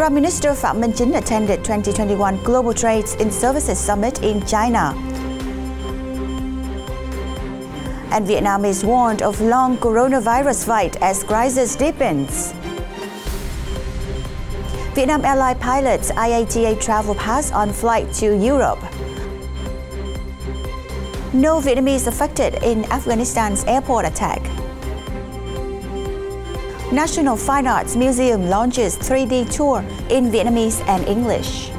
Prime Minister Phạm Minh Chính attended 2021 Global Trade in Services Summit in China. And Vietnam is warned of long coronavirus fight as crisis deepens. Vietnam Airlines pilots IATA Travel Pass on flight to Europe. No Vietnamese affected in Afghanistan's airport attack. National Fine Arts Museum launches 3D tour in Vietnamese and English.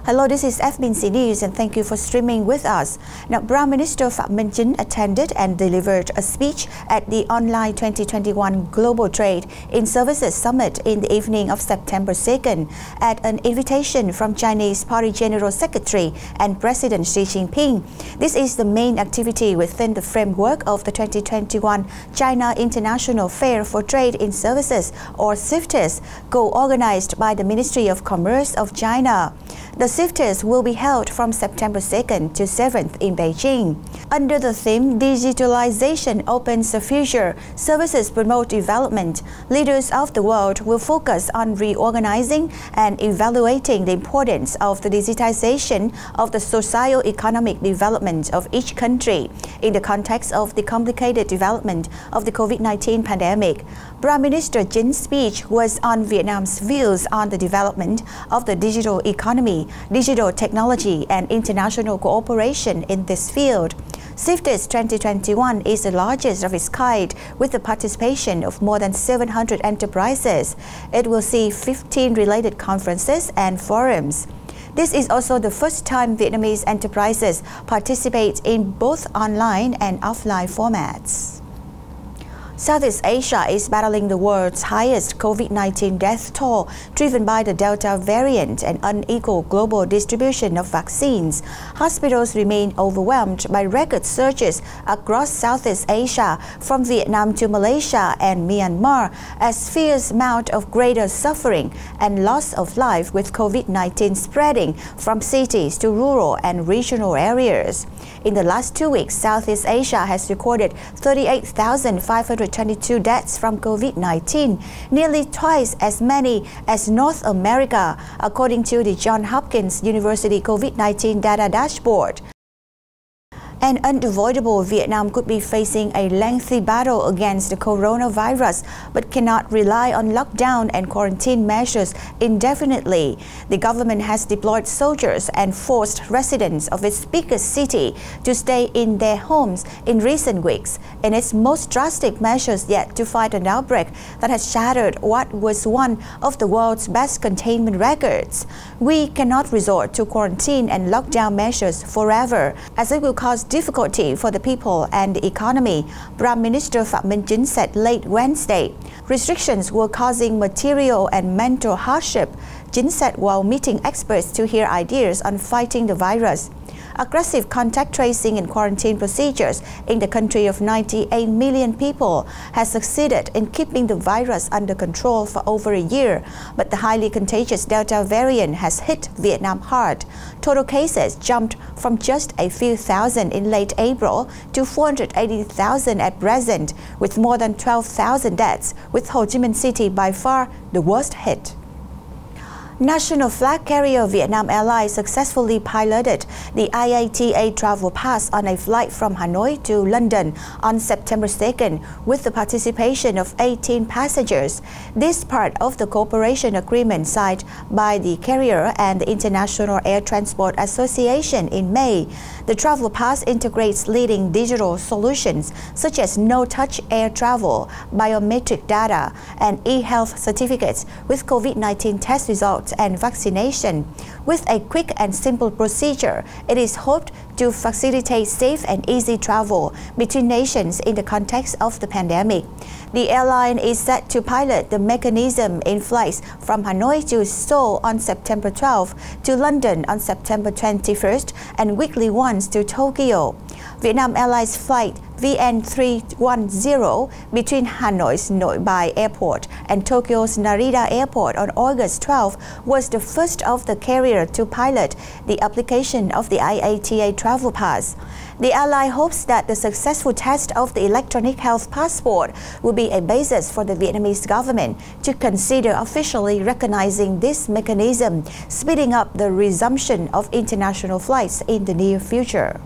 Hello, this is FBNC News and thank you for streaming with us. Now, Prime Minister Phạm Minh Chính attended and delivered a speech at the online 2021 Global Trade in Services Summit in the evening of September 2nd at an invitation from Chinese Party General Secretary and President Xi Jinping. This is the main activity within the framework of the 2021 China International Fair for Trade in Services, or CIFTIS, co-organized by the Ministry of Commerce of China. The CIFTIS will be held from September 2nd to 7th in Beijing. Under the theme, Digitalization Opens the Future, Services Promote Development, leaders of the world will focus on reorganizing and evaluating the importance of the digitization of the socio-economic development of each country in the context of the complicated development of the COVID-19 pandemic. Prime Minister Chính speech was on Vietnam's views on the development of the digital economy, digital technology and international cooperation in this field. CIFTIS 2021 is the largest of its kind with the participation of more than 700 enterprises. It will see 15 related conferences and forums. This is also the first time Vietnamese enterprises participate in both online and offline formats. Southeast Asia is battling the world's highest COVID-19 death toll, driven by the Delta variant and unequal global distribution of vaccines. Hospitals remain overwhelmed by record surges across Southeast Asia, from Vietnam to Malaysia and Myanmar, as fears mount of greater suffering and loss of life with COVID-19 spreading from cities to rural and regional areas. In the last 2 weeks, Southeast Asia has recorded 38,522 deaths from COVID-19, nearly twice as many as North America, according to the Johns Hopkins University COVID-19 data dashboard. And unavoidable, Vietnam could be facing a lengthy battle against the coronavirus, but cannot rely on lockdown and quarantine measures indefinitely. The government has deployed soldiers and forced residents of its biggest city to stay in their homes in recent weeks, in its most drastic measures yet to fight an outbreak that has shattered what was one of the world's best containment records. We cannot resort to quarantine and lockdown measures forever, as it will cause difficulty for the people and the economy, Prime Minister Phạm Minh Chính said late Wednesday. Restrictions were causing material and mental hardship, Chính said while meeting experts to hear ideas on fighting the virus. Aggressive contact tracing and quarantine procedures in the country of 98 million people has succeeded in keeping the virus under control for over a year, but the highly contagious Delta variant has hit Vietnam hard. Total cases jumped from just a few thousand in late April to 480,000 at present, with more than 12,000 deaths, with Ho Chi Minh City by far the worst hit. National flag carrier Vietnam Airlines successfully piloted the IATA Travel Pass on a flight from Hanoi to London on September 2nd with the participation of 18 passengers. This part of the cooperation agreement signed by the carrier and the International Air Transport Association in May. The Travel Pass integrates leading digital solutions such as no-touch air travel, biometric data, and e-health certificates with COVID-19 test results and vaccination. With a quick and simple procedure, it is hoped to facilitate safe and easy travel between nations in the context of the pandemic. The airline is set to pilot the mechanism in flights from Hanoi to Seoul on September 12th, to London on September 21st, and weekly ones to Tokyo. Vietnam Airlines flight VN310 between Hanoi's Nội Bài Airport and Tokyo's Narita Airport on August 12 was the first of the carrier to pilot the application of the IATA Travel Pass. The airline hopes that the successful test of the electronic health passport will be a basis for the Vietnamese government to consider officially recognizing this mechanism, speeding up the resumption of international flights in the near future.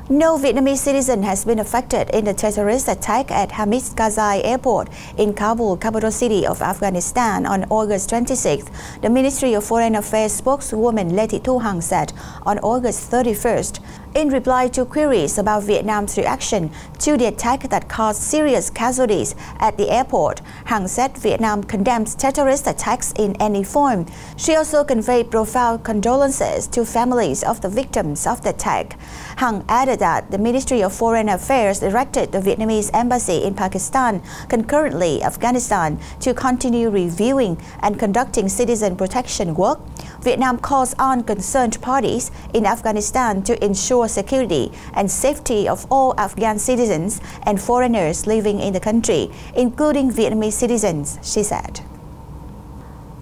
No Vietnamese citizen has been affected in the terrorist attack at Hamid Karzai Airport in Kabul, capital city of Afghanistan, on August 26th, the Ministry of Foreign Affairs spokeswoman Lê Thị Thu Hằng said on August 31st. In reply to queries about Vietnam's reaction to the attack that caused serious casualties at the airport, Hằng said Vietnam condemns terrorist attacks in any form. She also conveyed profound condolences to families of the victims of the attack. Hằng added that the Ministry of Foreign Affairs directed the Vietnamese embassy in Pakistan, concurrently Afghanistan, to continue reviewing and conducting citizen protection work. Vietnam calls on concerned parties in Afghanistan to ensure security and safety of all Afghan citizens and foreigners living in the country, including Vietnamese citizens, she said.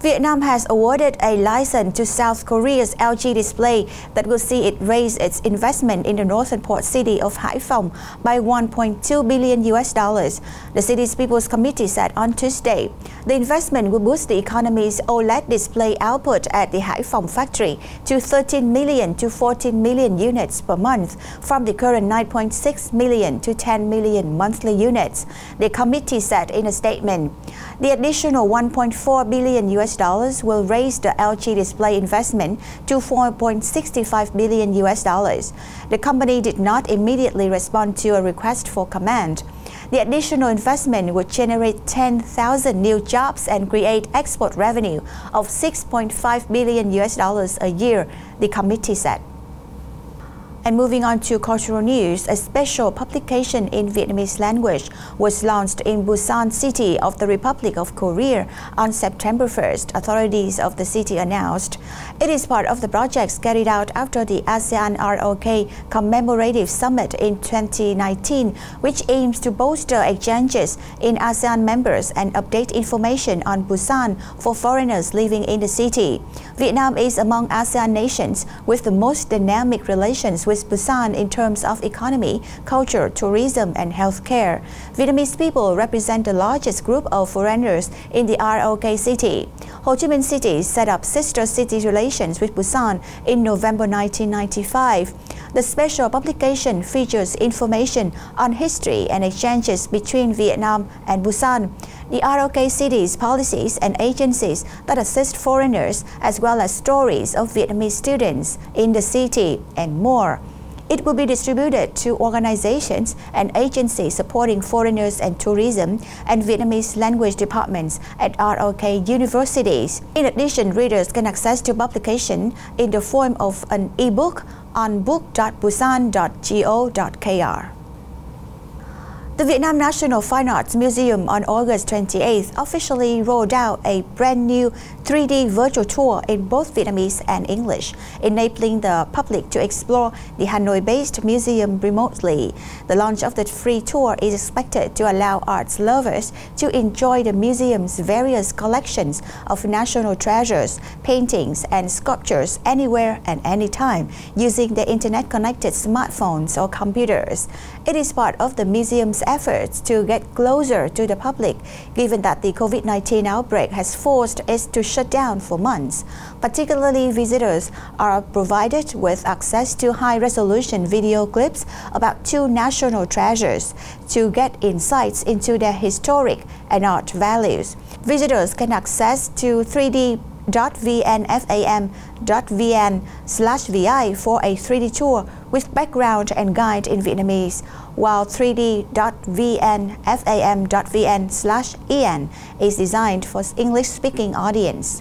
Vietnam has awarded a license to South Korea's LG Display that will see it raise its investment in the northern port city of Hải Phòng by $1.2 billion. The city's People's Committee said on Tuesday. The investment will boost the economy's OLED display output at the Hải Phòng factory to 13 million to 14 million units per month from the current 9.6 million to 10 million monthly units, the committee said in a statement. The additional $1.4 billion will raise the LG Display investment to $4.65 billion. The company did not immediately respond to a request for comment. The additional investment would generate 10,000 new jobs and create export revenue of $6.5 billion a year, the committee said. And moving on to cultural news, a special publication in Vietnamese language was launched in Busan City of the Republic of Korea on September 1st, authorities of the city announced. It is part of the projects carried out after the ASEAN ROK Commemorative Summit in 2019, which aims to bolster exchanges in ASEAN members and update information on Busan for foreigners living in the city. Vietnam is among ASEAN nations with the most dynamic relations with Busan in terms of economy, culture, tourism, and healthcare. Vietnamese people represent the largest group of foreigners in the ROK city. Ho Chi Minh City set up sister city relations with Busan in November 1995. The special publication features information on history and exchanges between Vietnam and Busan, the ROK city's policies and agencies that assist foreigners, as well as stories of Vietnamese students in the city, and more. It will be distributed to organizations and agencies supporting foreigners and tourism and Vietnamese language departments at ROK universities. In addition, readers can access the publication in the form of an e-book on book.busan.go.kr. The Vietnam National Fine Arts Museum on August 28th officially rolled out a brand new 3D virtual tour in both Vietnamese and English, enabling the public to explore the Hanoi-based museum remotely. The launch of the free tour is expected to allow arts lovers to enjoy the museum's various collections of national treasures, paintings, and sculptures anywhere and anytime using their internet-connected smartphones or computers. It is part of the museum's efforts to get closer to the public, given that the COVID-19 outbreak has forced it to shut down for months. Particularly, visitors are provided with access to high-resolution video clips about two national treasures to get insights into their historic and art values. Visitors can access to 3d.vnfam.vn/vi for a 3D tour with background and guide in Vietnamese, while 3d.vnfam.vn/en is designed for English-speaking audience.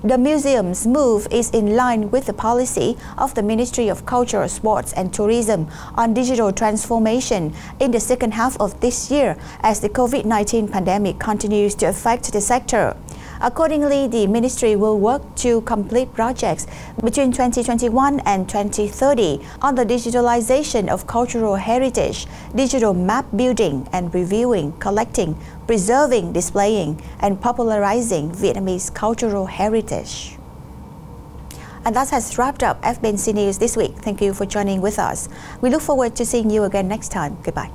The museum's move is in line with the policy of the Ministry of Culture, Sports and Tourism on digital transformation in the second half of this year as the COVID-19 pandemic continues to affect the sector. Accordingly, the ministry will work to complete projects between 2021 and 2030 on the digitalization of cultural heritage, digital map building and reviewing, collecting, preserving, displaying, and popularizing Vietnamese cultural heritage. And that has wrapped up FBNC News this week. Thank you for joining with us. We look forward to seeing you again next time. Goodbye.